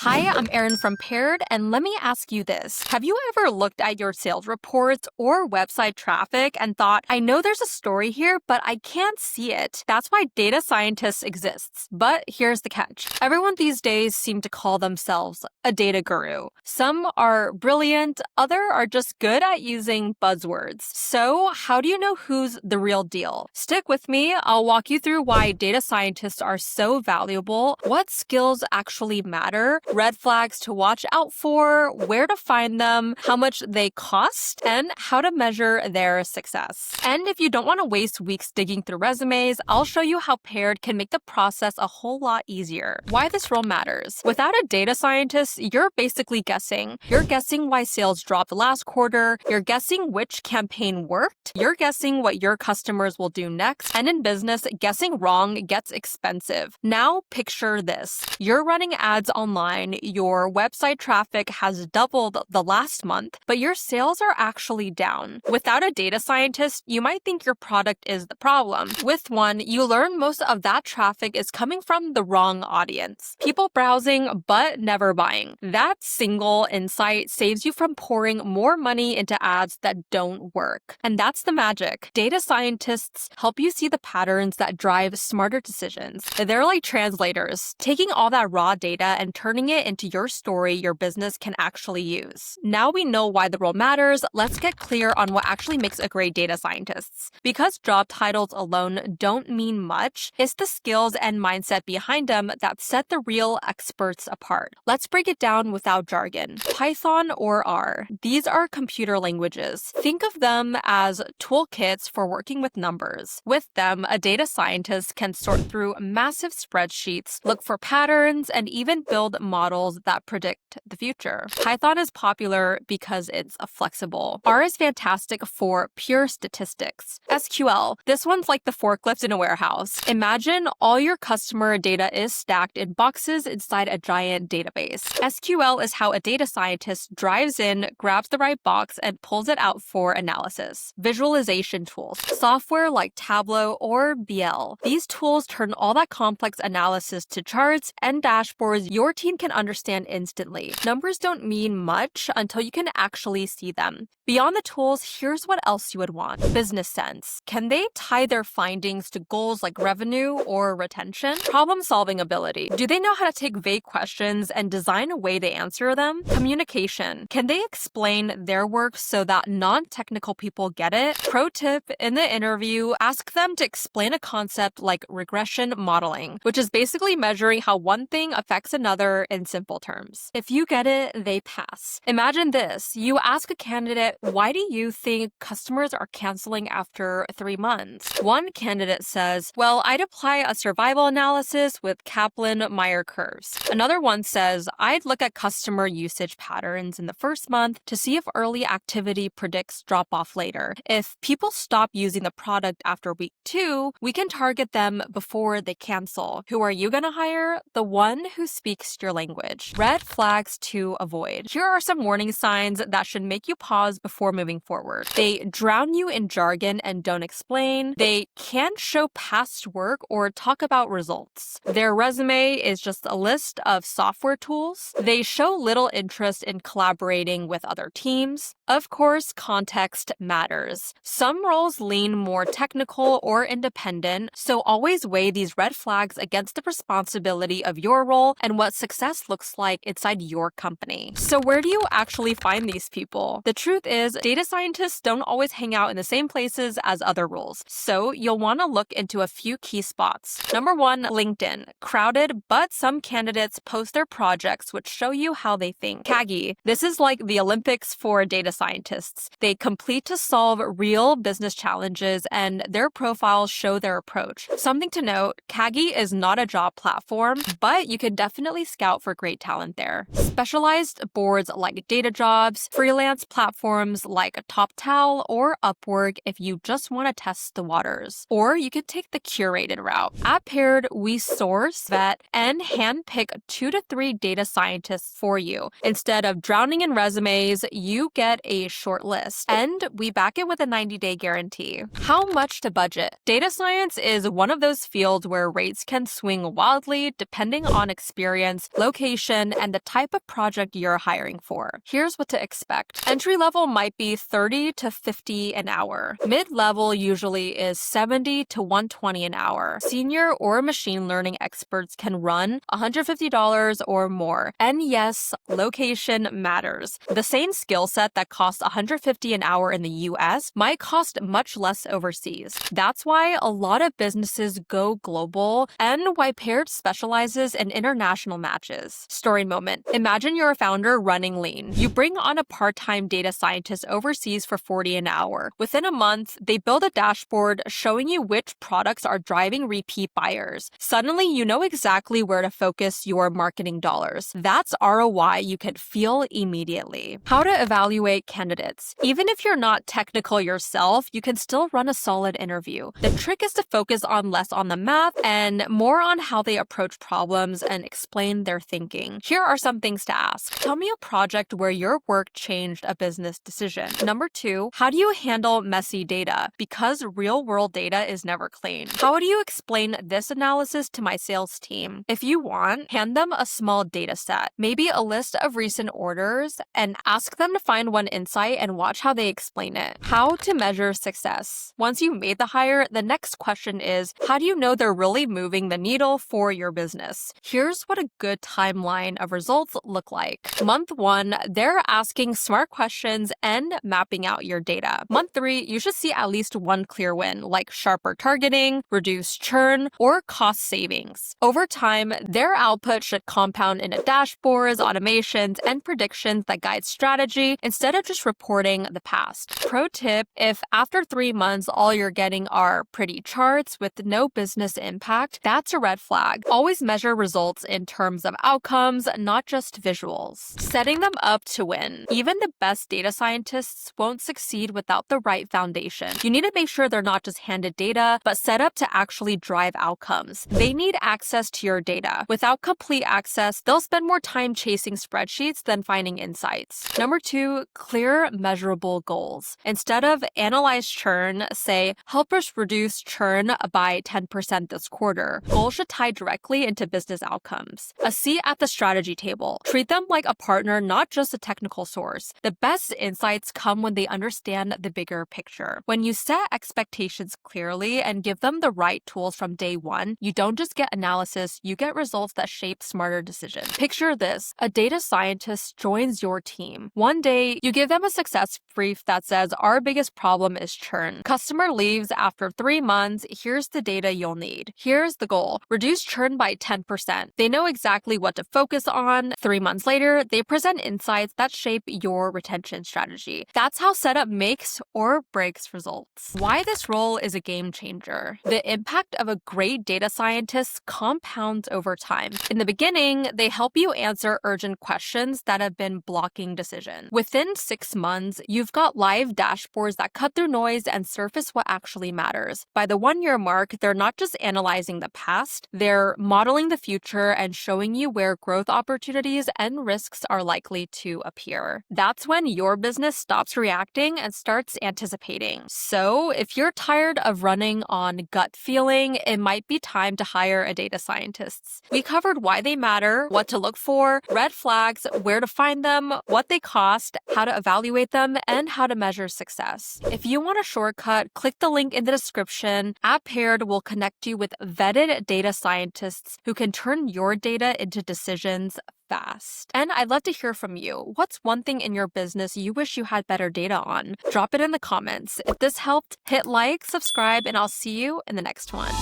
Hi, I'm Erin from Paired, and let me ask you this. Have you ever looked at your sales reports or website traffic and thought, I know there's a story here, but I can't see it? That's why data scientists exists. But here's the catch. Everyone these days seem to call themselves a data guru. Some are brilliant, others are just good at using buzzwords. So how do you know who's the real deal? Stick with me. I'll walk you through why data scientists are so valuable, what skills actually matter, red flags to watch out for, where to find them, how much they cost, and how to measure their success. And if you don't want to waste weeks digging through resumes, I'll show you how Paired can make the process a whole lot easier. Why this role matters. Without a data scientist, you're basically guessing. You're guessing why sales dropped last quarter, you're guessing which campaign worked, you're guessing what your customers will do next, and in business, guessing wrong gets expensive. Now picture this. You're running ads online, your website traffic has doubled the last month, but your sales are actually down. Without a data scientist, you might think your product is the problem. With one, you learn most of that traffic is coming from the wrong audience. People browsing, but never buying. That single insight saves you from pouring more money into ads that don't work. And that's the magic. Data scientists help you see the patterns that drive smarter decisions. They're like translators, taking all that raw data and turning it into your story your business can actually use. Now we know why the role matters, let's get clear on what actually makes a great data scientist. Because job titles alone don't mean much, it's the skills and mindset behind them that set the real experts apart. Let's break it down without jargon. Python or R. These are computer languages. Think of them as toolkits for working with numbers. With them, a data scientist can sort through massive spreadsheets, look for patterns, and even build models that predict the future. Python is popular because it's flexible. R is fantastic for pure statistics. SQL. This one's like the forklift in a warehouse. Imagine all your customer data is stacked in boxes inside a giant database. SQL is how a data scientist drives in, grabs the right box, and pulls it out for analysis. Visualization tools. Software like Tableau or BL. These tools turn all that complex analysis to charts and dashboards your team can understand instantly. Numbers don't mean much until you can actually see them. Beyond the tools, here's what else you would want. Business sense. Can they tie their findings to goals like revenue or retention? Problem-solving ability. Do they know how to take vague questions and design a way to answer them? Communication. Can they explain their work so that non-technical people get it? Pro tip, in the interview, ask them to explain a concept like regression modeling, which is basically measuring how one thing affects another in simple terms. If you get it, they pass. Imagine this. You ask a candidate, why do you think customers are canceling after 3 months? One candidate says, well, I'd apply a survival analysis with Kaplan-Meier curves. Another one says, I'd look at customer usage patterns in the first month to see if early activity predicts drop-off later. If people stop using the product after week 2, we can target them before they cancel. Who are you gonna hire? The one who speaks your language. Red flags to avoid. Here are some warning signs that should make you pause before moving forward. They drown you in jargon and don't explain. They can't show past work or talk about results. Their resume is just a list of software tools. They show little interest in collaborating with other teams. Of course, context matters. Some roles lean more technical or independent, so always weigh these red flags against the responsibility of your role and what success looks like inside your company. So where do you actually find these people? The truth is, data scientists don't always hang out in the same places as other roles, so you'll want to look into a few key spots. Number 1, LinkedIn. Crowded, but some candidates post their projects which show you how they think. Kaggle. This is like the Olympics for data scientists. They complete to solve real business challenges and their profiles show their approach. Something to note, Kaggle is not a job platform, but you can definitely scout for great talent there. Specialized boards like data jobs, freelance platforms, platforms like TopTal or Upwork if you just want to test the waters. Or you could take the curated route. At Paired, we source, vet, and handpick 2 to 3 data scientists for you. Instead of drowning in resumes, you get a short list. And we back it with a 90-day guarantee. How much to budget? Data science is one of those fields where rates can swing wildly depending on experience, location, and the type of project you're hiring for. Here's what to expect. Entry level might be $30 to $50 an hour. Mid-level usually is $70 to $120 an hour. Senior or machine learning experts can run $150 or more. And yes, location matters. The same skill set that costs $150 an hour in the US might cost much less overseas. That's why a lot of businesses go global and why Paired specializes in international matches. Story moment. Imagine you're a founder running lean. You bring on a part-time data scientist overseas for $40 an hour. Within a month, they build a dashboard showing you which products are driving repeat buyers. Suddenly, you know exactly where to focus your marketing dollars. That's ROI you can feel immediately. How to evaluate candidates. Even if you're not technical yourself, you can still run a solid interview. The trick is to focus on less on the math and more on how they approach problems and explain their thinking. Here are some things to ask. Tell me a project where your work changed a business decision. Number 2, how do you handle messy data? Because real-world data is never clean. How do you explain this analysis to my sales team? If you want, hand them a small data set, maybe a list of recent orders, and ask them to find one insight and watch how they explain it. How to measure success. Once you've made the hire, the next question is, how do you know they're really moving the needle for your business? Here's what a good timeline of results look like. Month 1, they're asking smart questions and mapping out your data. Month 3, you should see at least one clear win, like sharper targeting, reduced churn, or cost savings. Over time, their output should compound into dashboards, automations, and predictions that guide strategy instead of just reporting the past. Pro tip, if after 3 months all you're getting are pretty charts with no business impact, that's a red flag. Always measure results in terms of outcomes, not just visuals. Setting them up to win. Even the best data scientists won't succeed without the right foundation. You need to make sure they're not just handed data, but set up to actually drive outcomes. They need access to your data. Without complete access, they'll spend more time chasing spreadsheets than finding insights. Number 2, clear, measurable goals. Instead of analyze churn, say, help us reduce churn by 10% this quarter. Goals should tie directly into business outcomes. A seat at the strategy table. Treat them like a partner, not just a technical source. The best insights come when they understand the bigger picture. When you set expectations clearly and give them the right tools from day one, you don't just get analysis, you get results that shape smarter decisions. Picture this, a data scientist joins your team. One day, you give them a success brief that says, our biggest problem is churn. Customer leaves after 3 months, here's the data you'll need. Here's the goal, reduce churn by 10%. They know exactly what to focus on. 3 months later, they present insights that shape your retention strategy. That's how setup makes or breaks results. Why this role is a game changer. The impact of a great data scientist compounds over time. In the beginning, they help you answer urgent questions that have been blocking decisions. Within 6 months, you've got live dashboards that cut through noise and surface what actually matters. By the 1-year mark, they're not just analyzing the past, they're modeling the future and showing you where growth opportunities and risks are likely to appear. That's when your business stops reacting and starts anticipating. So, if you're tired of running on gut feeling, it might be time to hire a data scientist. We covered why they matter, what to look for, red flags, where to find them, what they cost, how to evaluate them, and how to measure success. If you want a shortcut, click the link in the description. At Paired will connect you with vetted data scientists who can turn your data into decisions fast. And I'd love to hear from you. What's one thing in your business you wish you had better data on? Drop it in the comments. If this helped, hit like, subscribe, and I'll see you in the next one.